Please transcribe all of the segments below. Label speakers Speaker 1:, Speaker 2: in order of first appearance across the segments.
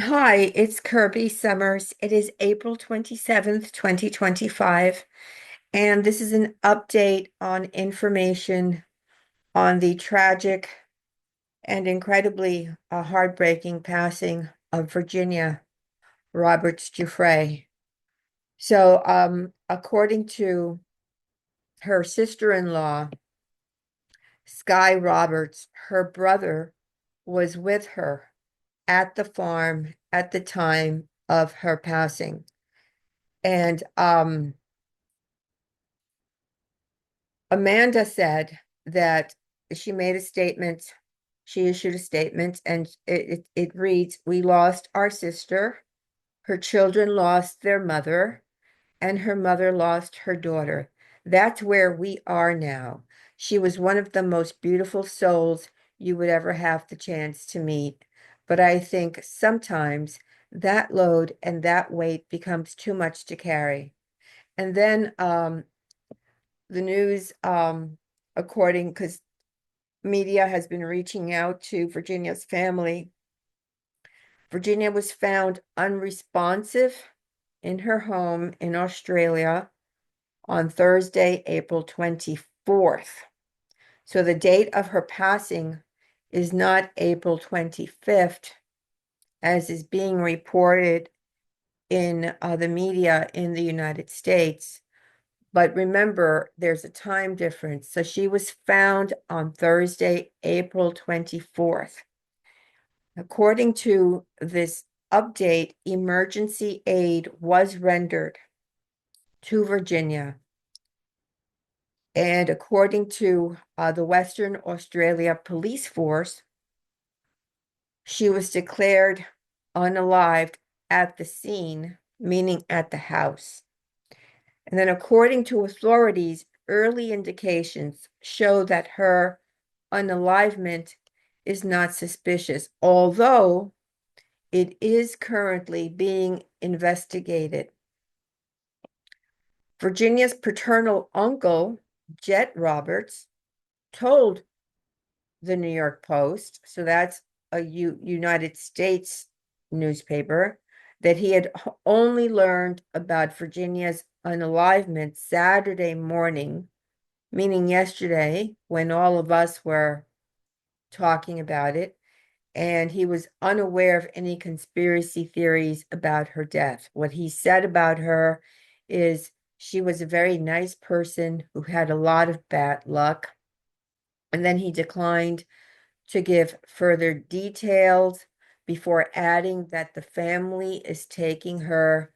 Speaker 1: Hi, it's Kirby Summers. It is April 27th, 2025, and this is an update on information on the tragic and incredibly heartbreaking passing of Virginia Roberts Giuffre. According to her sister-in-law, Sky Roberts, her brother was with her at the farm at the time of her passing. And Amanda said that she made a statement, she issued a statement, and it reads, "We lost our sister, her children lost their mother, and her mother lost her daughter. That's where we are now. She was one of the most beautiful souls you would ever have the chance to meet. But I think sometimes that load and that weight becomes too much to carry." And then the news, according, because media has been reaching out to Virginia's family. Virginia was found unresponsive in her home in Australia on Thursday, April 24th. So the date of her passing is not April 25th, as is being reported in the media in the United States. But remember, there's a time difference. So she was found on Thursday, April 24th. According to this update, emergency aid was rendered to Virginia. And according to the Western Australia Police Force, she was declared unalived at the scene, meaning at the house. And then, according to authorities, early indications show that her unalivement is not suspicious, although it is currently being investigated. Virginia's paternal uncle, Jet Roberts, told the New York Post, so that's a United States newspaper, that he had only learned about Virginia's unalivement Saturday morning, meaning yesterday, when all of us were talking about it, and he was unaware of any conspiracy theories about her death. What he said about her is she was a very nice person who had a lot of bad luck. And then he declined to give further details before adding that the family is taking her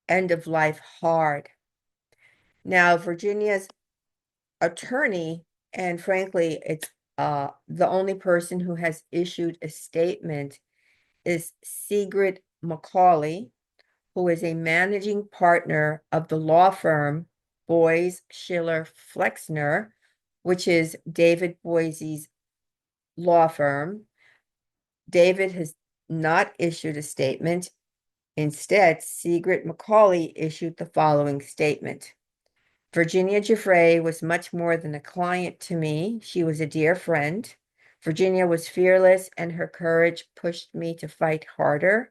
Speaker 1: end of life hard. Now, Virginia's attorney, and frankly, it's the only person who has issued a statement, is Sigrid McCauley, who is a managing partner of the law firm Boies Schiller Flexner, which is David Boies's law firm. David has not issued a statement. Instead, Sigrid McCauley issued the following statement. Virginia Giuffre was much more than a client to me. She was a dear friend. Virginia was fearless, and her courage pushed me to fight harder.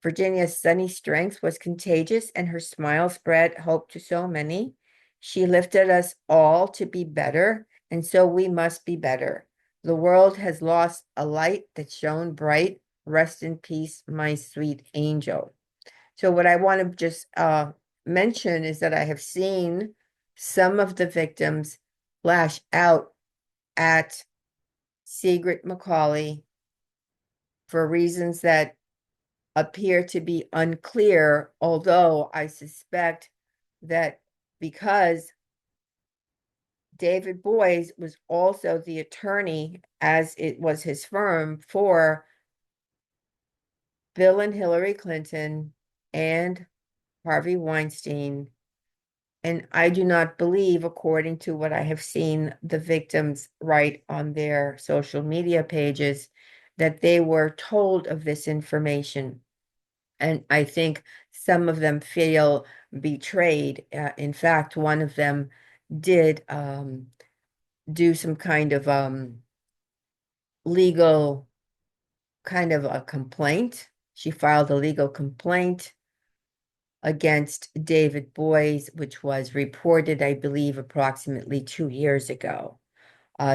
Speaker 1: Virginia's sunny strength was contagious, and her smile spread hope to so many. She lifted us all to be better, and so we must be better. The world has lost a light that shone bright. Rest in peace, my sweet angel. So what I want to just mention is that I have seen some of the victims lash out at Sigrid McCauley for reasons that appear to be unclear, although I suspect that because David Boies was also the attorney, as it was his firm, for Bill and Hillary Clinton and Harvey Weinstein. And I do not believe, according to what I have seen the victims write on their social media pages, that they were told of this information. And I think some of them feel betrayed. In fact, one of them did do some kind of legal kind of a complaint. She filed a legal complaint against David Boies, which was reported, I believe, approximately 2 years ago.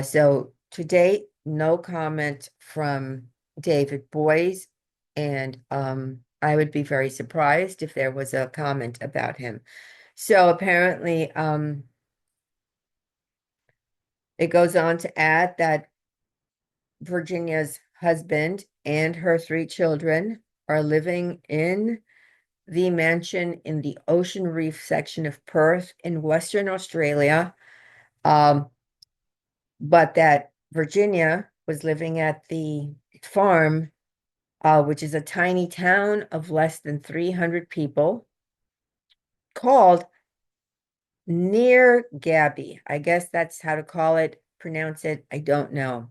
Speaker 1: So to date, no comment from David Boies, and I would be very surprised if there was a comment about him. So apparently, it goes on to add that Virginia's husband and her 3 children are living in the mansion in the Ocean Reef section of Perth in Western Australia, but that Virginia was living at the farm, which is a tiny town of less than 300 people, called Near Gabby. I guess that's how to call it, pronounce it. I don't know.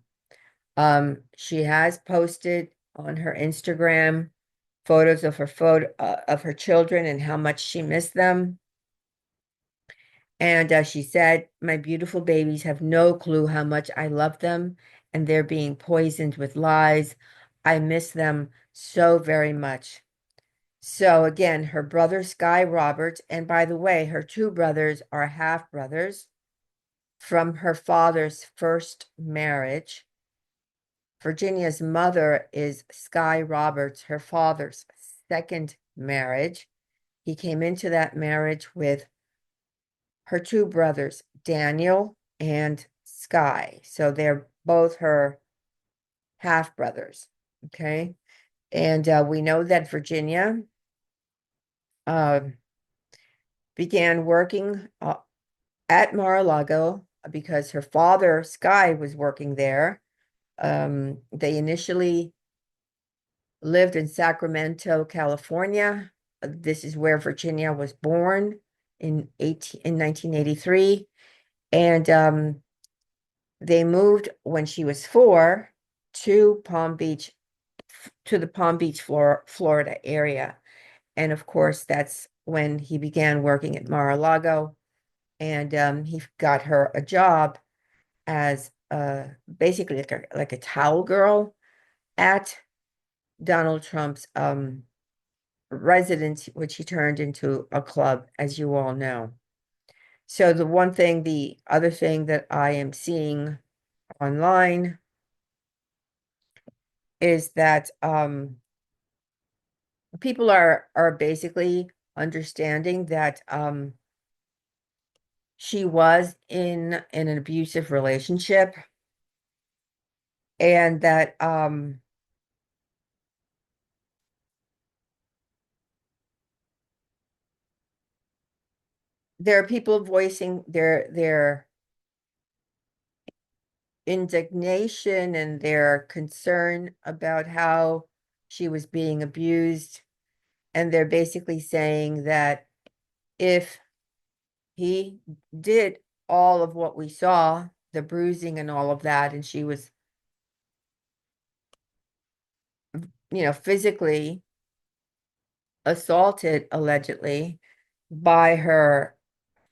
Speaker 1: She has posted on her Instagram photos of her children and how much she missed them. And she said, "My beautiful babies have no clue how much I love them, and they're being poisoned with lies. I miss them so very much." So again, her brother Sky Roberts, and by the way, her 2 brothers are half brothers from her father's first marriage. Virginia's mother is Sky Roberts, her father's second marriage. He came into that marriage with her 2 brothers, Daniel and Sky. So they're both her half brothers. Okay. And we know that Virginia began working at Mar-a-Lago because her father, Sky, was working there. They initially lived in Sacramento, California. This is where Virginia was born in 1983. And they moved when she was 4 to Palm Beach, to the Palm Beach, Florida area. And of course, that's when he began working at Mar-a-Lago. And he got her a job as basically like a towel girl at Donald Trump's residence, which he turned into a club, as you all know. So the other thing that I am seeing online is that people are basically understanding that she was in an abusive relationship, and that there are people voicing their indignation and their concern about how she was being abused. And they're basically saying that if he did all of what we saw, the bruising and all of that, and she was, physically assaulted allegedly by her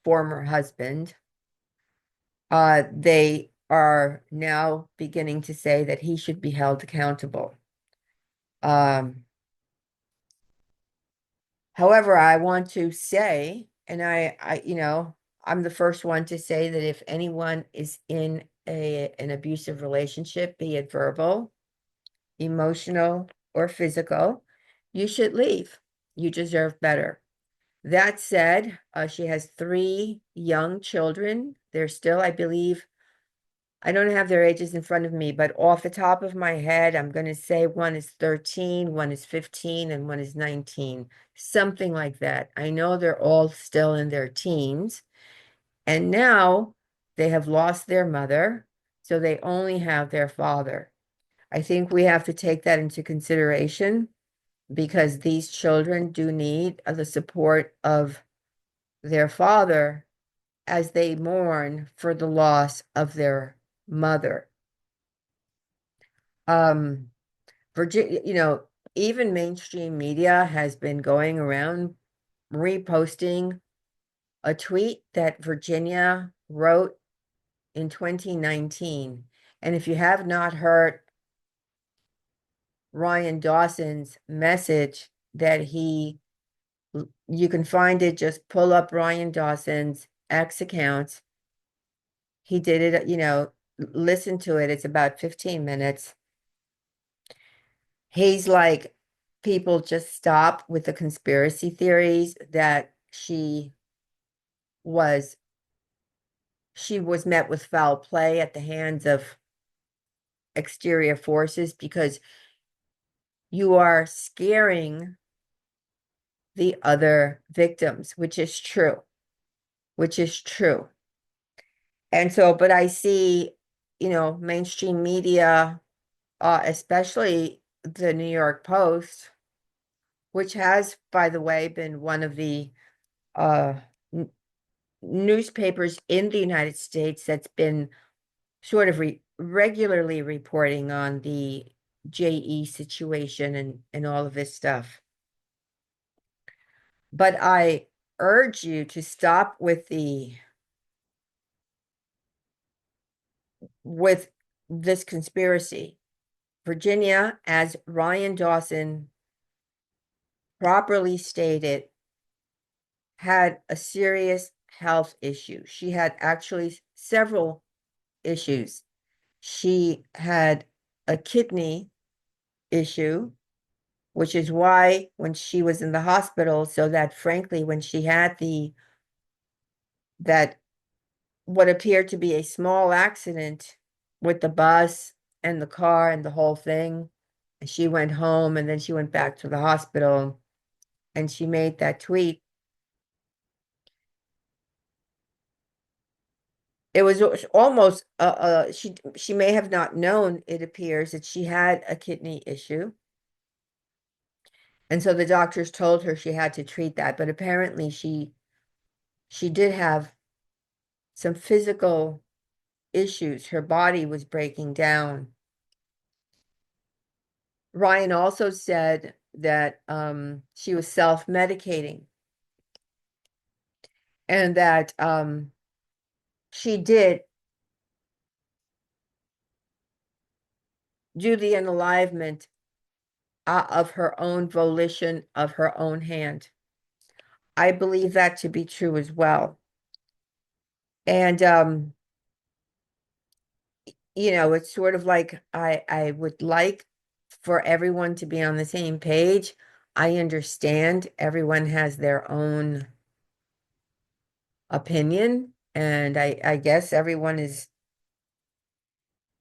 Speaker 1: former husband, they are now beginning to say that he should be held accountable. However, I want to say, and I'm the first one to say that if anyone is in an abusive relationship, be it verbal, emotional, or physical, you should leave. You deserve better. That said, she has 3 young children. They're still, I believe, I don't have their ages in front of me, but off the top of my head, I'm going to say one is 13, one is 15, and one is 19, something like that. I know they're all still in their teens, and now they have lost their mother, so they only have their father. I think we have to take that into consideration because these children do need the support of their father as they mourn for the loss of their mother. Virginia, even mainstream media has been going around reposting a tweet that Virginia wrote in 2019. And if you have not heard Ryan Dawson's message that you can find it, just pull up Ryan Dawson's X accounts. He did it, listen to it. It's about 15 minutes. He's like, people just stop with the conspiracy theories that was she was met with foul play at the hands of exterior forces, because you are scaring the other victims, which is true, which is true. And so, but I see, mainstream media, especially the New York Post, which has, by the way, been one of the uh, newspapers in the United States that's been sort of regularly reporting on the JE situation and all of this stuff. But I urge you to stop with this conspiracy. Virginia, as Ryan Dawson properly stated, had a serious health issue. She had actually several issues. She had a kidney issue, which is why when she was in the hospital, so that frankly, when she had that what appeared to be a small accident with the bus and the car and the whole thing, and she went home and then she went back to the hospital and she made that tweet. It was almost she may have not known, it appears, that she had a kidney issue. And so the doctors told her she had to treat that, but apparently she did have some physical issues. Her body was breaking down. Ryan also said that she was self-medicating and that she did do the unalivement of her own volition, of her own hand. I believe that to be true as well. And it's sort of like I would like for everyone to be on the same page. I understand everyone has their own opinion, and I guess everyone is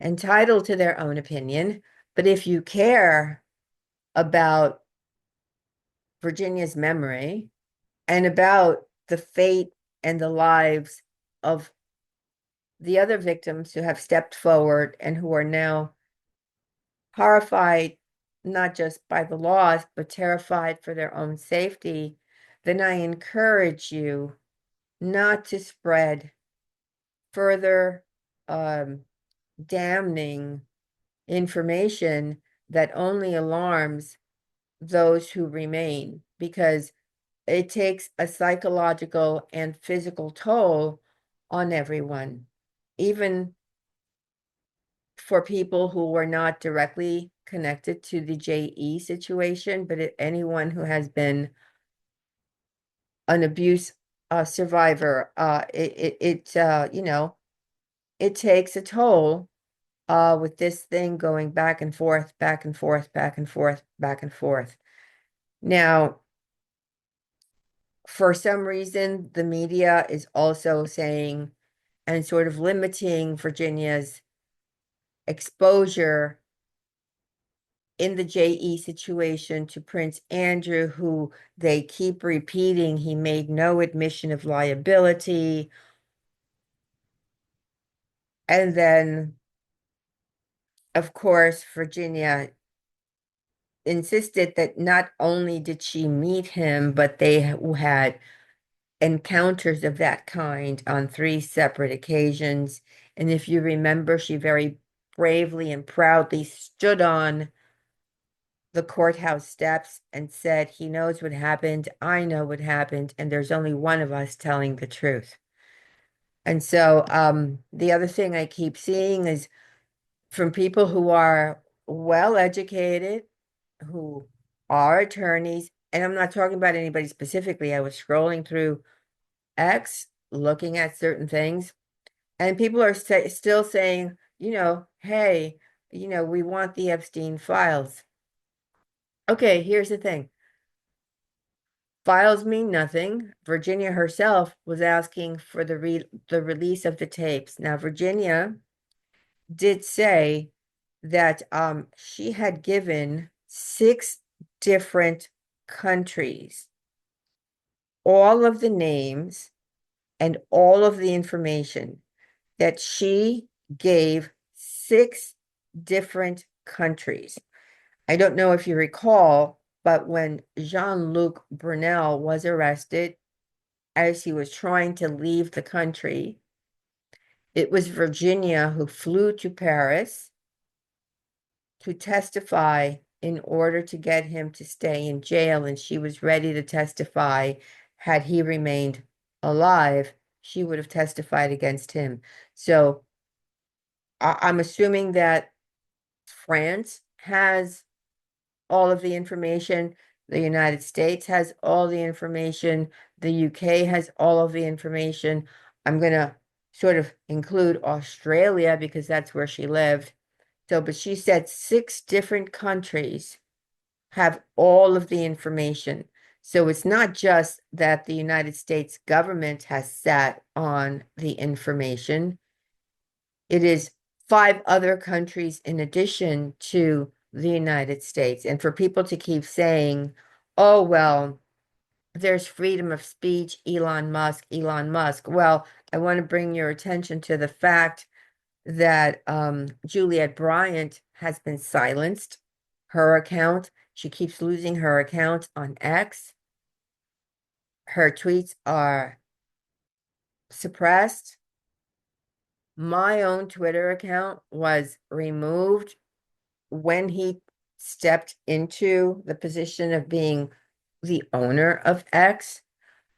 Speaker 1: entitled to their own opinion. But if you care about Virginia's memory and about the fate and the lives of the other victims who have stepped forward and who are now horrified, not just by the laws, but terrified for their own safety, then I encourage you not to spread further damning information that only alarms those who remain, because it takes a psychological and physical toll on everyone, even for people who were not directly connected to the JE situation, but anyone who has been an abuse survivor, it takes a toll with this thing going back and forth, back and forth, back and forth, back and forth. Now, for some reason, the media is also saying and sort of limiting Virginia's exposure in the JE situation to Prince Andrew, who they keep repeating he made no admission of liability. And then, of course, Virginia insisted that not only did she meet him, but they had encounters of that kind on 3 separate occasions. And if you remember, she very bravely and proudly stood on the courthouse steps and said, he knows what happened, I know what happened, and there's only one of us telling the truth. And so the other thing I keep seeing is from people who are well educated, who are attorneys, and I'm not talking about anybody specifically. I was scrolling through X, looking at certain things, and people are still saying, hey, we want the Epstein files. Okay, here's the thing. Files mean nothing. Virginia herself was asking for the release of the tapes. Now, Virginia did say that she had given 6 different countries all of the names and all of the information, that she gave 6 different countries. I don't know if you recall, but when Jean-Luc Brunel was arrested as he was trying to leave the country, it was Virginia who flew to Paris to testify in order to get him to stay in jail, and she was ready to testify. Had he remained alive, she would have testified against him. So I'm assuming that France has all of the information. The United States has all the information. The UK has all of the information. I'm going to sort of include Australia because that's where she lived. So, but she said 6 different countries have all of the information. So it's not just that the United States government has sat on the information. It is 5 other countries in addition to the United States. And for people to keep saying, oh, well, there's freedom of speech, Elon Musk, Elon Musk. Well, I want to bring your attention to the fact that Juliette Bryant has been silenced. Her account, she keeps losing her account on X. Her tweets are suppressed. My own Twitter account was removed when he stepped into the position of being the owner of X.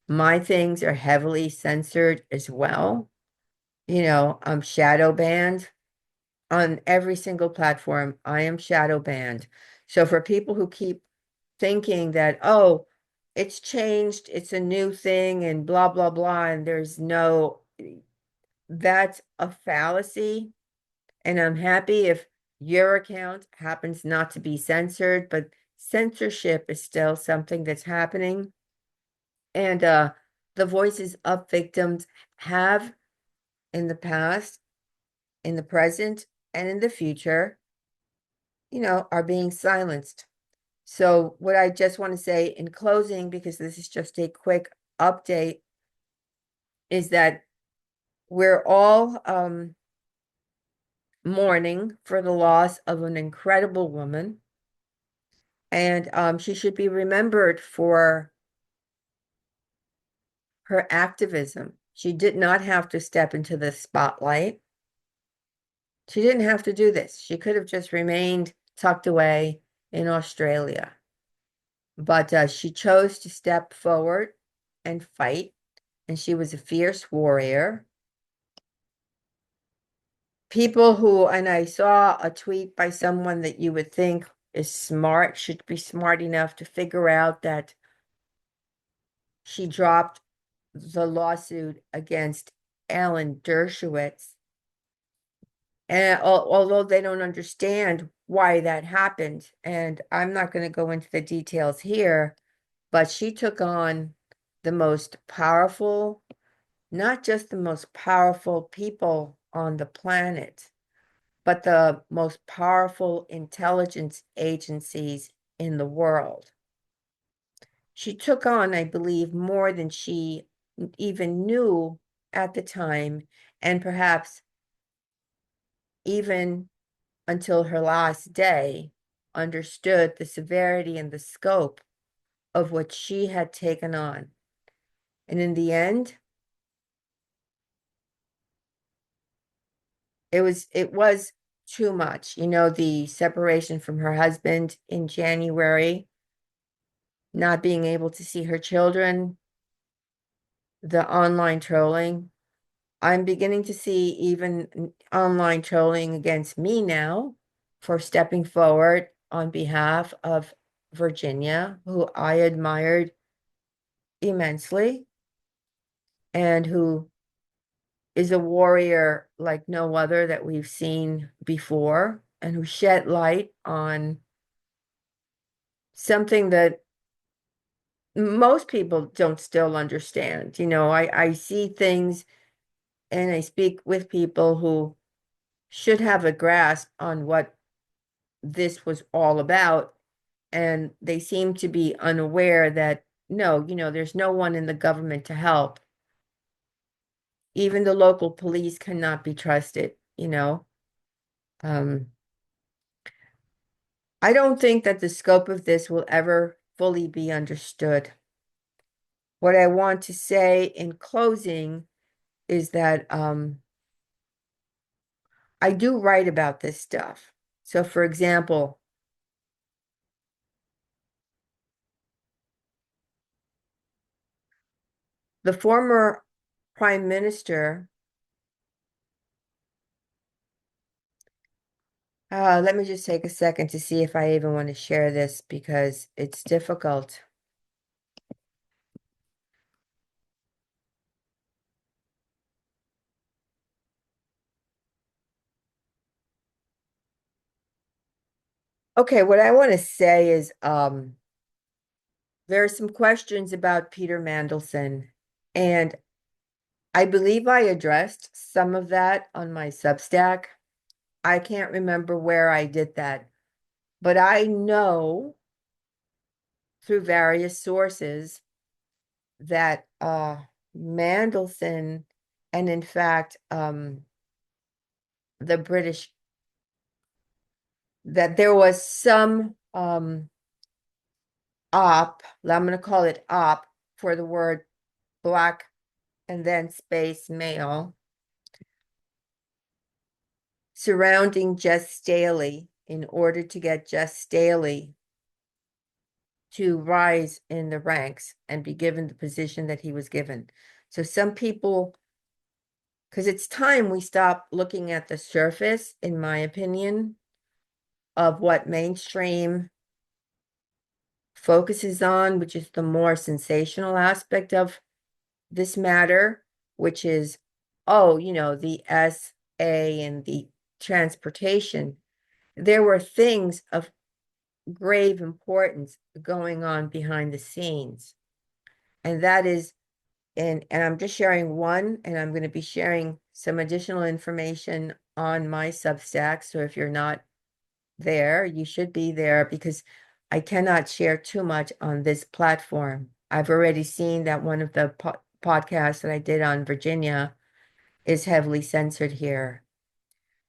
Speaker 1: My things are heavily censored as well. I'm shadow banned on every single platform. I am shadow banned. So for people who keep thinking that, oh, it's changed, it's a new thing, and blah, blah, blah, and that's a fallacy. And I'm happy if your account happens not to be censored, but censorship is still something that's happening. And the voices of victims have in the past, in the present, and in the future, are being silenced. So what I just want to say in closing, because this is just a quick update, is that we're all mourning for the loss of an incredible woman. And she should be remembered for her activism. She did not have to step into the spotlight. She didn't have to do this. She could have just remained tucked away in Australia. But she chose to step forward and fight, and she was a fierce warrior. And I saw a tweet by someone that you would think is smart, should be smart enough to figure out that she dropped the lawsuit against Alan Dershowitz. And although they don't understand why that happened, and I'm not going to go into the details here, but she took on the most powerful, not just the most powerful people on the planet, but the most powerful intelligence agencies in the world. She took on, I believe, more than she even knew at the time, and perhaps even until her last day, understood the severity and the scope of what she had taken on. And in the end, it was too much. The separation from her husband in January, not being able to see her children, the online trolling. I'm beginning to see even online trolling against me now for stepping forward on behalf of Virginia, who I admired immensely and who is a warrior like no other that we've seen before, and who shed light on something that most people don't still understand. I see things and I speak with people who should have a grasp on what this was all about, and they seem to be unaware that no, there's no one in the government to help. Even the local police cannot be trusted. Um, I don't think that the scope of this will ever fully be understood. What I want to say in closing is that I do write about this stuff. So, for example, the former prime minister, let me just take a second to see if I even want to share this because it's difficult. Okay, what I want to say is there are some questions about Peter Mandelson, and I believe I addressed some of that on my Substack. I can't remember where I did that, but I know through various sources that Mandelson and in fact the British, that there was some I'm going to call it op for the word black and then space male, surrounding Jess Staley in order to get Jess Staley to rise in the ranks and be given the position that he was given. So some people, because it's time we stop looking at the surface, in my opinion, of what mainstream focuses on, which is the more sensational aspect of this matter, which is, oh, the SA and the transportation. There were things of grave importance going on behind the scenes. And that is, and I'm just sharing one, and I'm going to be sharing some additional information on my Substack. So if you're not there, you should be there because I cannot share too much on this platform. I've already seen that one of the podcasts that I did on Virginia is heavily censored here.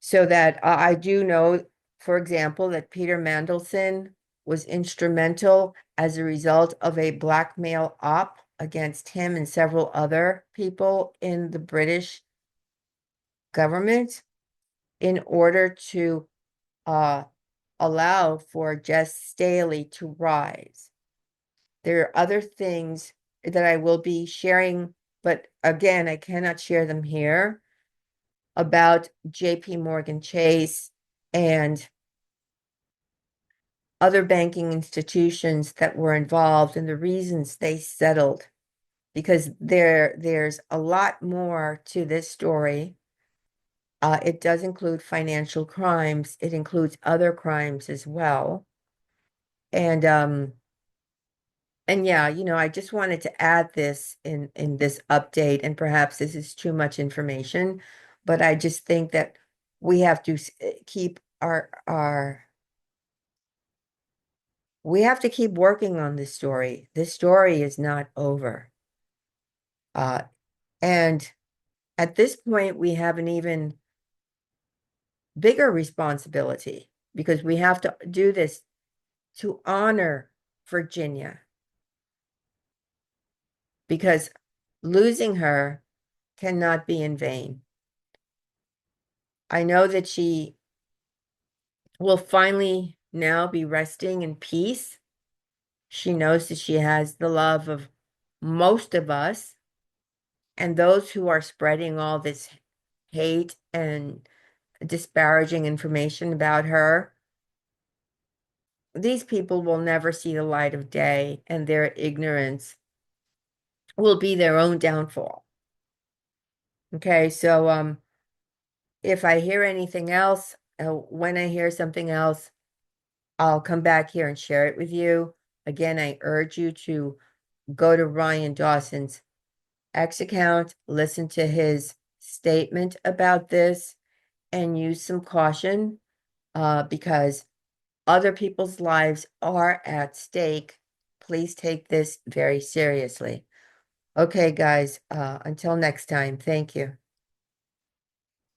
Speaker 1: So that I do know, for example, that Peter Mandelson was instrumental as a result of a blackmail op against him and several other people in the British government in order to allow for Jess Staley to rise. There are other things that I will be sharing, but again, I cannot share them here, about JP Morgan Chase and other banking institutions that were involved and the reasons they settled, because there's a lot more to this story. It does include financial crimes. It includes other crimes as well. And yeah, I just wanted to add this in this update, and perhaps this is too much information, but I just think that we have to keep we have to keep working on this story. This story is not over. Uh, and at this point, we have an even bigger responsibility because we have to do this to honor Virginia, because losing her cannot be in vain. I know that she will finally now be resting in peace. She knows that she has the love of most of us, and those who are spreading all this hate and disparaging information about her these people will never see the light of day, and their ignorance will be their own downfall. Okay, so if I hear anything else, when I hear something else, I'll come back here and share it with you. Again, I urge you to go to Ryan Dawson's X account, listen to his statement about this, and use some caution because other people's lives are at stake. Please take this very seriously. Okay, guys, until next time, thank you.